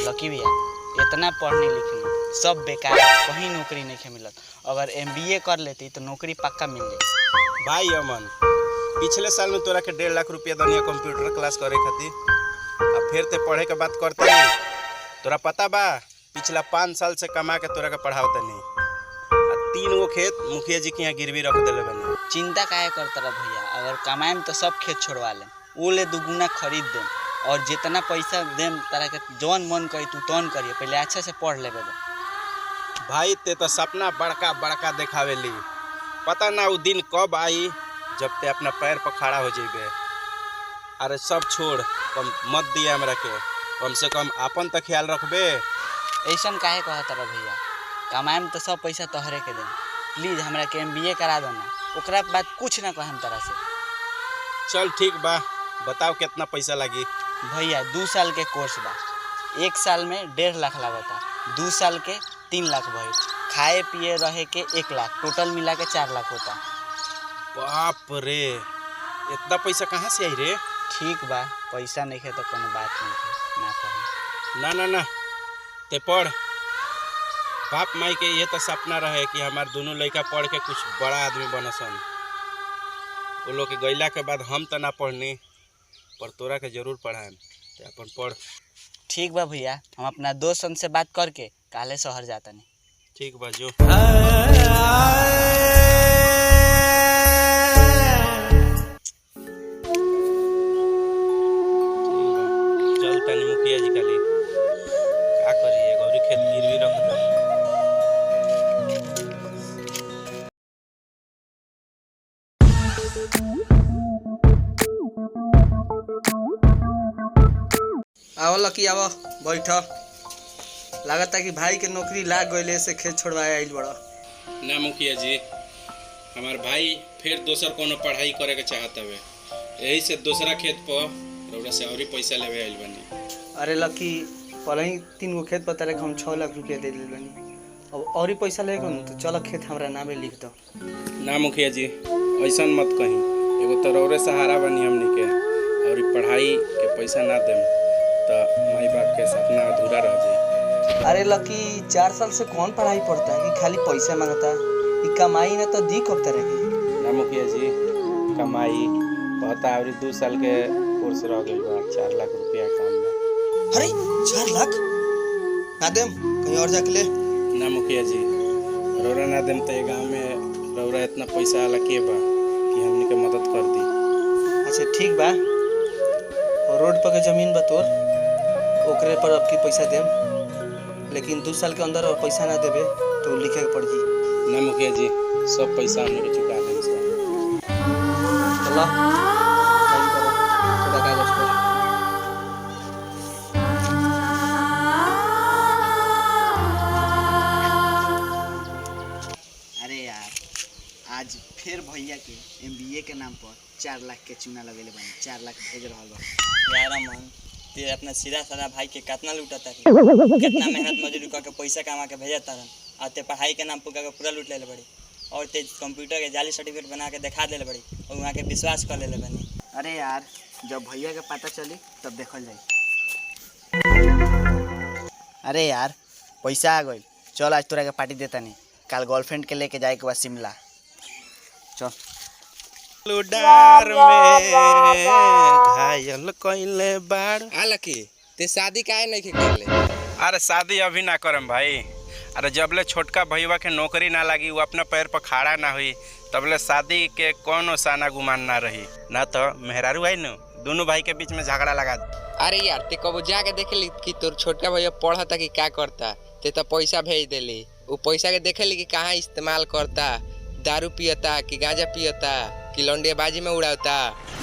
लकी भैया इतना पढ़ने लिखने सब बेकार है, कहीं नौकरी नहीं मिलत। अगर एमबीए कर लेती तो नौकरी पक्का मिल जाती। भाई अमन, पिछले साल में तोरा के 1.5 लाख रुपया दनिया कंप्यूटर क्लास करे खातिर। अब फिर ते पढ़े के बात करते नहीं। तोरा पता बा पिछला 5 साल से कमा के तोरा के पढ़ावत नहीं। 3 गो खेत मुखिया जी के यहाँ गिरवी रख दिले बनी। चिंता काहे करता रह भैया, अगर कमाएम तो सब खेत छोड़वा लेम, वो ले दुगुना खरीद देम और जितना पैसा देम तारा के जौन मन करी तू तौन करिए, पहले अच्छे से पढ़ लेबे। भाई ते तो सपना बड़का बड़का देखावेली, पता ना वो दिन कब आई जब ते अपना पैर पर खड़ा हो जेबे। अरे सब छोड़, कम मत दिया हमरा के, कम से कम अपन तो ख्याल रखबे। ऐसा काहे कहता रह भैया, कमाएम तो सब पैसा तोहरे के देम, प्लीज हमरा के एमबीए करा दो ना, ओकरा बाद कुछ ना कहम तरह से। चल ठीक बा, बताओ कितना पैसा लगी। भैया 2 साल के कोर्स बा, 1 साल में 1.5 लाख लागता, 2 साल के 3 लाख भई, खाए पिए रहे के 1 लाख, टोटल मिला के 4 लाख होता। बाप रे, इतना पैसा कहाँ से आई रे? ठीक बा, पैसा नहीं है तो कोनो बात नहीं है, ना पढ़े। ना ना ना, ते पढ़। बाप माई के ये तो सपना रहे कि हमार दोनों लड़का पढ़ के कुछ बड़ा आदमी बनसन। वो लोग के गैला के बाद हम तो ना पढ़नी, पर तोरा के जरूर पढ़ाएम, ते अपन पढ़। ठीक बा भैया, हम अपना दोस्तन से बात करके काले शहर जाता नहीं। ठीक बा जो। चल तनी मुखिया जी काली का करिए, गौरी खेत गिरवी रख दे। आओ लकी आओ बैठ। लागता कि भाई के नौकरी लाग गइले से खेत छोड़वाए आइल बड़ा। ना मुखिया जी, हमार भाई फिर दोसर कोनो पढ़ाई करे के चाहत हवे, यही से दूसरा खेत पर रउरा से और पैसा लेवे आइल बनी। अरे लकी, पहले ही 3 गो खेत बता रहे, हम 6 लाख रुपया दे दिल बनी। अब और ही पैसा लेके तो चलो खेत हमरा नामे लिख दो। ना मुखिया जी, ऐसा मत कहीं, एगो तो रउरे सहारा बनी हमनी के, और पढ़ाई के पैसा ना देम तो माई बाप के सपना अधूरा रह जाई। अरे लकी, 4 साल से कौन पढ़ाई पढ़ता है कि खाली पैसा मांगता है? कमाई ना तो दी कब तरह की। ना मुखिया जी, कमाई कहता और 2 साल के कोर्स रह गई बा, 4 लाख रुपया काम बा। अरे 4 लाख ना देम, कहीं और जाके ले। ना मुखिया जी, रौरा ना देम तो गाँव में रौरा इतना पैसा वाला के बा कि हमनी के मदद कर दी। अच्छा ठीक बा, और रोड पर के जमीन बा तोर, ओकरे पर अब की पैसा देम, लेकिन 2 साल के अंदर और पैसा ना देबे तो लिखे के पड़ जी। ना मुखिया जी, सब पैसा हमने के चुका दें सर। चलो साइन करो, थोड़ा कागज पर। अरे यार, आज फिर भैया के एमबीए के नाम पर 4 लाख के चूना लगेले बनी, 4 लाख भेज रहल बा। यार अमन, ते अपना सीधा साधा भाई के कितना लूटता है, कितना मेहनत मजदूरी करके पैसा कमा के भेजता रन, और ते पढ़ाई के नाम पर पूरा लूट ले बड़ी, और ते कंप्यूटर के जाली सर्टिफिकेट बना के दिखा दे बड़ी, और वहाँ के विश्वास कर ले बनी। अरे यार, जब भैया के पता चली तब देखल जाए। अरे यार, पैसा आ गई, चल आज तोरा के पार्टी देता नहीं, कल गर्लफ्रेंड के लेके जाए के बाद शिमला चल। लुडार में घायल कइले बाड़। लकी, ते शादी काहे नहीं कर ले? अरे शादी अभी ना करम भाई, अरे जबले छोटका भैया के नौकरी ना लगी, वो अपना पैर पर खड़ा ना हुई, तबले शादी के कोनो साना गुमान ना रही, ना तो मेहरारू आई न दोनों भाई के बीच में झगड़ा लगा दे। अरे यार, ते कबो जाके देखेली कि तोर छोटका भैया पढ़ता कि क्या करता? ते तो पैसा भेज देली, वो पैसा के देखेली कि कहाँ इस्तेमाल करता, दारू पियता कि गांजा पियता कि लौंडियाबाजी में उड़ाता।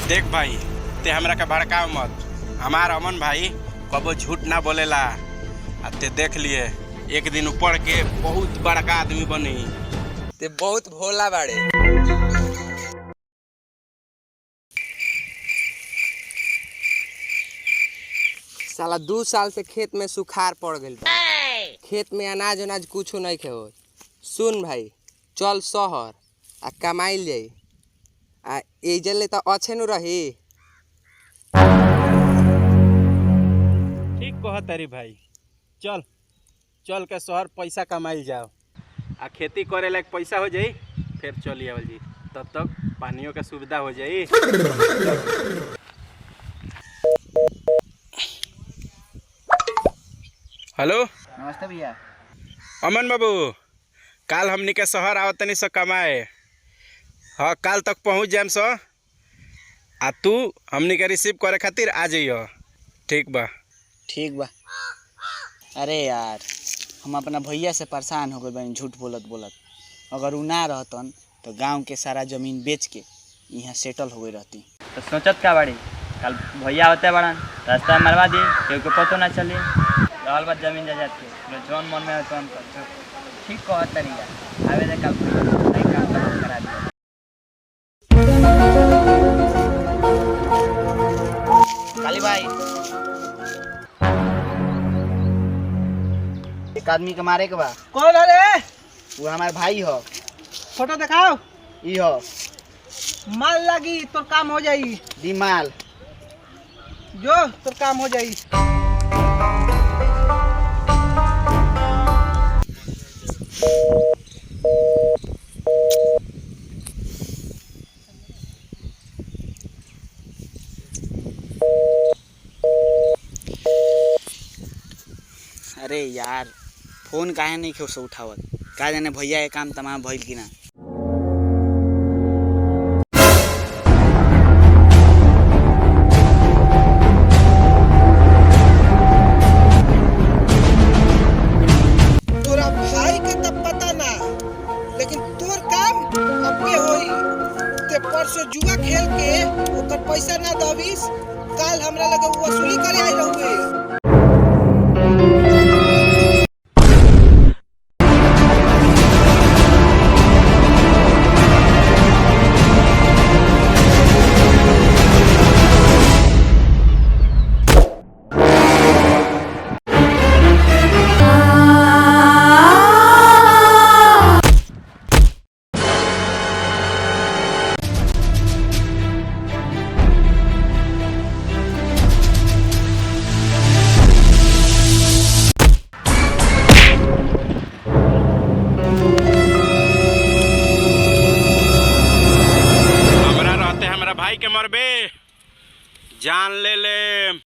देख भाई, ते हमरा के भड़काव मत, हमार अमन भाई कबो झूठ ना बोलेला। ते देख लिए एक दिन ऊपर के बहुत बड़का आदमी बनी। ते बहुत भोला बाड़े। साला 2 साल से खेत में सुखार पड़ गइल बा, खेत में अनाज अनाज कुछ नहीं खे हो। सुन भाई, चल शहर आ कमाइल जाई, आ एजले तो अच्छे नु रही, ठीक कह तारी भाई। चल चल के शहर पैसा कमाइल जाओ, आ खेती करे लायक पैसा हो जाई फिर चली आवल जी। तब तक पानियों का सुविधा हो जाई। हेलो नमस्ते भैया। अमन बाबू, काल हमनी के शहर आवतनी से कमाए। हाँ, काल तक पहुँच जाम सो, आ तू हमनी के रिसीव करे खातिर आ जाइयो। ठीक बा। ठीक बा। अरे यार, हम अपना भैया से परेशान हो गए बानी झूठ बोलत बोलत। अगर उ ना रहतन तो गांव के सारा जमीन बेच के यहाँ सेटल हो गई रहती। तो सोचत का बाड़ी, कल भैया होते बड़न रास्ता में मरवा दी, केहू के पतो ना चली। रहल बात जमीन जायदाद के, जौन मन में हो तौन कर। ठीक कहत तरीका आवे दे, कल नहीं काम करा दिया। काली भाई, एक आदमी के मारे के बा। कौन है रे? वो हमारे भाई हो। फोटो दिखाओ। ई हो। माल लगी तो काम हो जाई। दिमाल जो तो काम हो जाई। अरे यार, फोन काहे नहीं क्यों से उठावत? का जाने भैया के काम तमाम भइल कि ना। तोरा भाई के तब पता ना, लेकिन तोर काम अबे होई। ते परसों जुआ खेल के ओकर पैसा ना दबिस, काल हमरा लगे वसूली करे आई रहुए। भाई के मरबे जान ले ले।